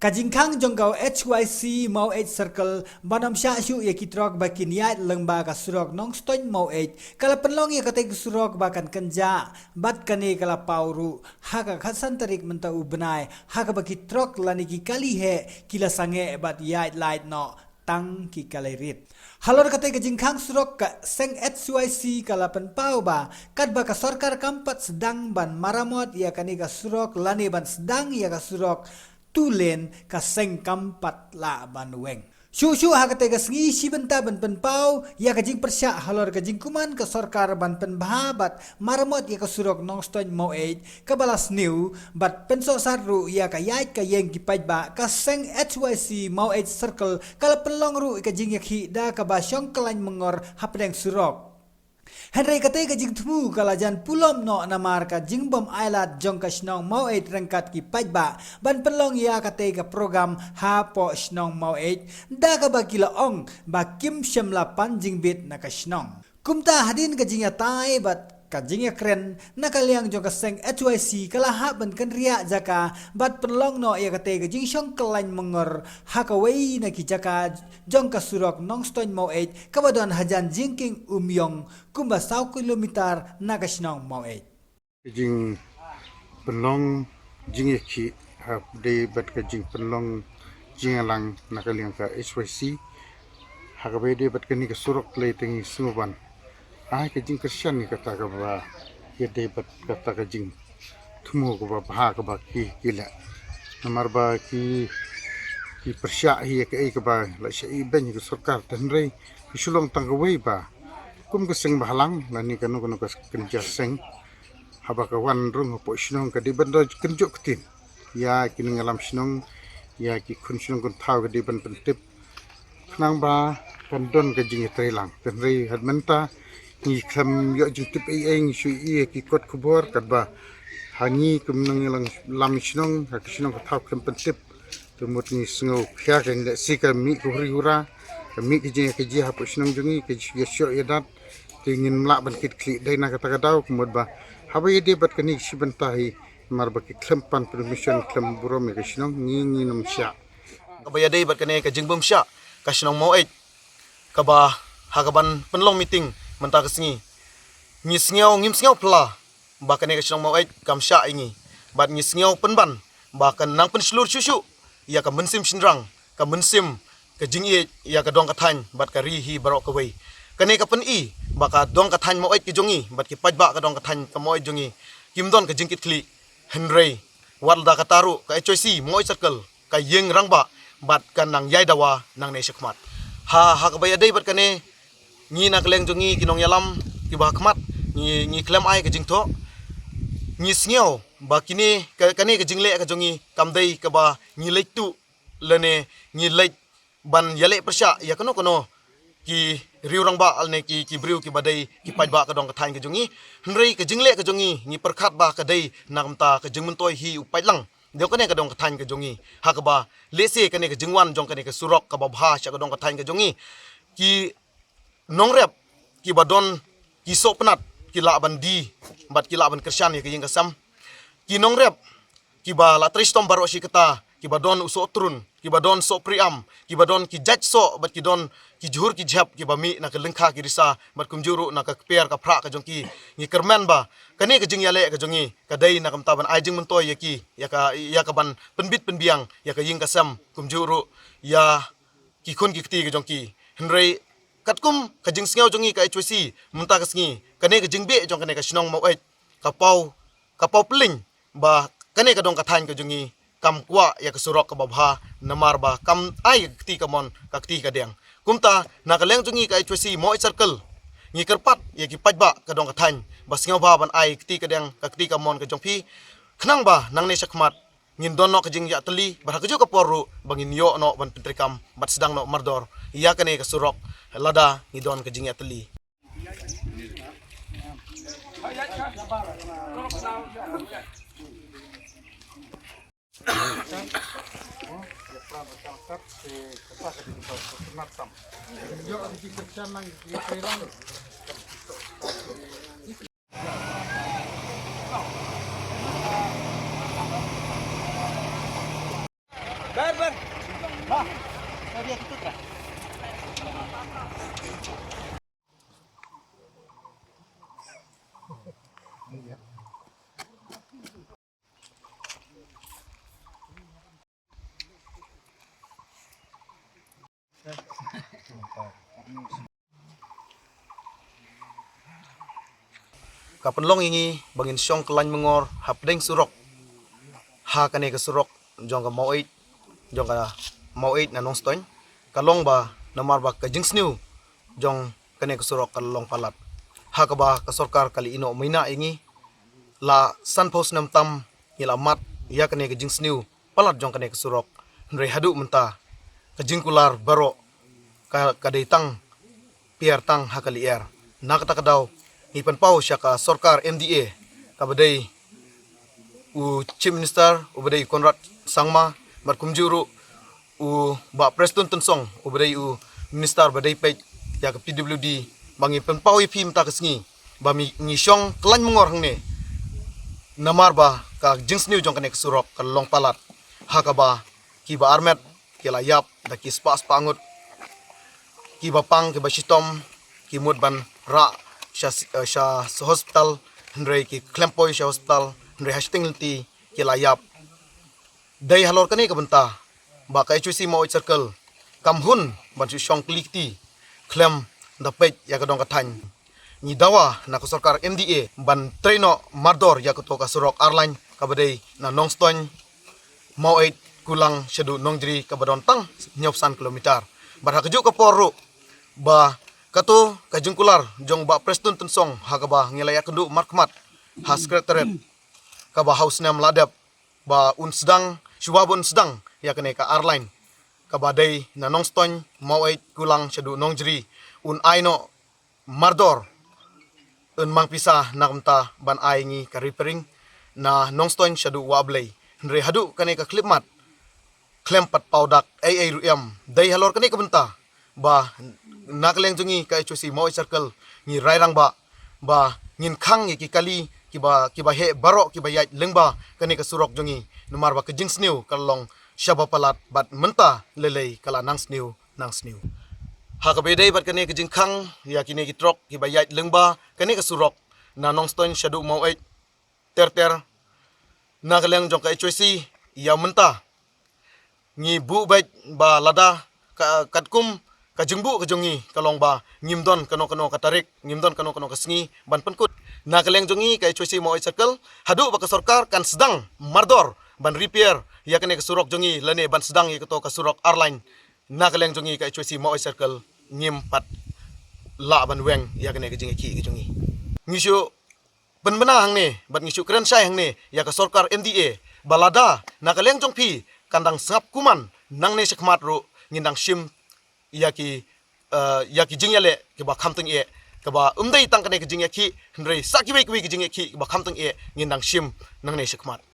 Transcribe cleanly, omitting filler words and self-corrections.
Kajingkang jongkau HYC mau 8 circle banam sya syu ya kitrok bakin yat lengba ka surok nong stoin mau 8 kala penlong ya katek surok bakan kenja bat kane kala pauru haka khasan tarik mentau benai haka baki trok laniki kali he kila sange bat yat light no tang ki kalerit halor kate kajingkang surok ka seng HYC kala penpau ba kat ba ka sarkar kampat sedang ban maramot ya kani ka surok lani ban sedang ya ka surok tulen ka seng kampat la banweng Shushu ha kate gasngi sibenta ban penpau ya kajing persya halor kajing kuman ka sarkar ban penbahabat maramot ya ka surok nong stoin mau 8 ka balas new bat penso saru ya ka yait ka yeng kipaj ba ka seng HYC mau 8 circle kala pelong ru kajing yakhi da ka ba syong kalain mengor hapdeng surok Henry kate ka jing thumu kala jan pulom no namar ka jing bom ailat jong ka snong mau 8 rangkat ki pajba ban pelong ya kate ka program ha po snong mau 8 da ka ba kila ong ba kim shamla pan jing bit na ka snong kumta hadin ka jing ya tai bat ka jing ya kren na kaliang jong ka seng HYC kala ha ban kan ria jaka bat pelong no ya kate ka jing syong kalain mengor ha ka wei na ki jaka jong ka surok nong stoin mau 8 kabadon hajan jingking umyong kumba 1 kilometer na ka snong mau 8 jing penlong jing yaki ha de bat ka jing penlong jing alang nakaliang ka HYC ha ka be de bat ka ni ka surok le tengi suban ai ka jing Christian ni kata ka ba ye de bat kata ka jing thumo ko ba ha ka ba ki kila namar ba ki persya hi ka ai ka ba la sha i ben ka sarkar tan rei ki sulong tang ka wei ba kum ka seng bahalang la ni kanu ka kenja seng haba ka wan rung po sinong ka di banda kenjuk tin ya kini ngalam sinong ya ki kun sinong kun thau ka di ban pentip nang ba kan don ka jing trelang tan rei hadmenta ni kham yo jing tip ai eng shu i ki kot khubor kat ba hangi kum nang lang lam sinong ka sinong ka thau kan pentip tumut ni sngo khya kan le si ka mi ku ri hura ka mi ki jing ha po sinong jungi ki ya syo ya dat tingin mla ban kit kli dai na kata kadau kumud ba haba ye de bat kani sibenta hi mar ba ki klempan permission klem buro me ka sinong ni nam sya kabaya dei bat kane ka jingbum sya ka sinong mau 8 ka ba hagaban penlong meeting menta ka singi ni singiau ngim singiau pla ba kane ka sinong mau 8 kam sya ingi bat ni singiau penban ba kan nang pen slur susu ya ka mensim sinrang ka mensim ka jingi ya ka dong ka than bat ka ri hi barok ka wei kane ka pen i baka dong ka than mau 8 ki jongi bat ki pajba ka dong ka than ka mau 8 jongi kimdon ka jingkit kli henry walda ka taru ka HYC mau 8 circle ka yeng rangba bat kan nang yai dawa nang ne shakmat ha ka baya dei bat kane ni na kleng jongi kinong yalam ki ba khmat ni klem ai ka jingtho ni sngeo ba kini kane ka jingle ka jongi kamdei ka ba ni leitu lene ni leit ban yale persya ya kono ki riurang ba alne ki briu ki badai ki pajba ka dong ka thain ka jongi hnrei ka jingle ka jongi ni perkhat ba ka dei namta ka jingmuntoi hi upailang deu kane ka dong ka thain ka jongi ha ka ba lese kane ka jingwan jong kane ka surok ka ba bha sha ka dong ka thain ka jongi ki nongrep ki badon ki sopnat ki la bandi bat ki la ban krisyan ki yeng kasam ki nongrep ki ba la tristom baro shi kata ki badon uso trun ki badon so priam ki badon ki judge so bat ki don ki jhur ki jhap ki bami na ka lengkha ki risa bat kumjuru na ka per ka phra ka jongki ni kerman ba kane ka jing yale ka jongi ka dai na kam taban ai jing muntoy yaki ya ka ban penbit penbiang ya ka ying kasam kumjuru ya ki khun ki kti ka jongki henrei katkum ka jing sngau jongi ka HYC munta ka sngi kane ka jing be jong kane ka sinong mau 8 ka pau pling ba kane ka dong ka thain ka jongi kam kwa ya ka surok ka babha namar ba kam ai kti ka mon ka kti ka deng kumta na ka leng jongi ka HYC mau 8 circle ni kerpat ya ki pajba ka dong ka thain ba sngau ba ban ai kti ka deng ka kti ka mon ka jongpi khnang ba nang ne sakmat ngin don no ka jing ya teli ba ka jo ka poru bangin yo no ban petrikam bat sedang no mardor ya kane ka surok lada ni don ka jing ya teli Ber Kapenlong ingi bangin syong kelany mengor hapdeng surok. Ha kane ke surok jong ka mauit na nong stoin. Kalong ba namar ba ka jingsniu jong kane ke surok kalong palat. Ha ka ba ka sorkar kali ino mina ingi la sanpos nam tam ila mat ya kane ke jingsniu palat jong kane ke surok. Ndre hadu menta ka jingkular baro ka kadetang piar tang hakali er. Nakata kadaw ipan pau siya ka sorkar MDA kabadai u Chief Minister ubadai Konrad Sangma markumjuru u ba Preston Tensong ubadai u Minister badai pek ya ka PWD bangi pen pau ipi mta kesngi ba mi ngisyong klan mengor hangne namar ba ka jingsniu jong kane kesurok ka long palat hakaba ki ba armet ki layap da ki spa spangut ki ba pang ki ba shitom ki mud ban ra sha hospital ndre ki klempoy sha hospital ndre hasting ti ki layap dai halor kani ka benta ba ka HUC mo circle kamhun ban chu shong klikti klem da pej ya ka dong ka than ni dawa na ko sarkar MDA ban traino mardor ya ko to ka surok airline ka badai na nongston mo kulang shedu nongdri ka badon tang nyopsan kilometer bar ha ka ka poru ba kato kajungkular jong ba Preston Tensong hakaba ngilaya kendu markmat ha sekretariat kaba house nam ladap ba sedang syubabun sedang ya kene ka airline kaba dai na nongston mauait kulang shedu nongjri aino mardor mang pisah nakmta ban aingi ka repairing na nongston shedu wablay ndre hadu kene ka klipmat klempat paudak ruem dai halor kene ka benta ba nakleng jungi ka HUC mo circle ni rairang ba ngin khang ki kali ki ba he baro ki ba yat lengba kani ka surok jungi numar ba ka jingsniu kalong syaba palat bat menta lelei kala nang sniu ha ka bedai bat kani ka jingkhang ya kini ki trok ki ba yat lengba kani ka surok na nongston shadu mo ter nakleng jong ka HUC ya menta ngi bu bet ba lada ka katkum kajengbu kajongi kalong ba ngimdon kano katarik ngimdon kano kasngi ban penkut na kaleng jongi ka HUC mo circle hadu ba ka sarkar kan sedang mardor ban repair ya kene ka surok jongi lane ban sedang ya to ka surok airline na kaleng jongi ka HUC mo circle ngim pat la ban weng ya kene ka jingi ki jongi ngisyo benbena hang ne ban ngisyo kren sai hang ne ya ka sarkar MDA balada na kaleng jong pi kandang sap kuman nang ne sekmat ro ngindang sim yaki jingyale ke ba khamtung e ke ba umdai tang kane ke jingya ki ndrei sakiwe ki jingya ki ba khamtung e ngindang shim nang ne shikmat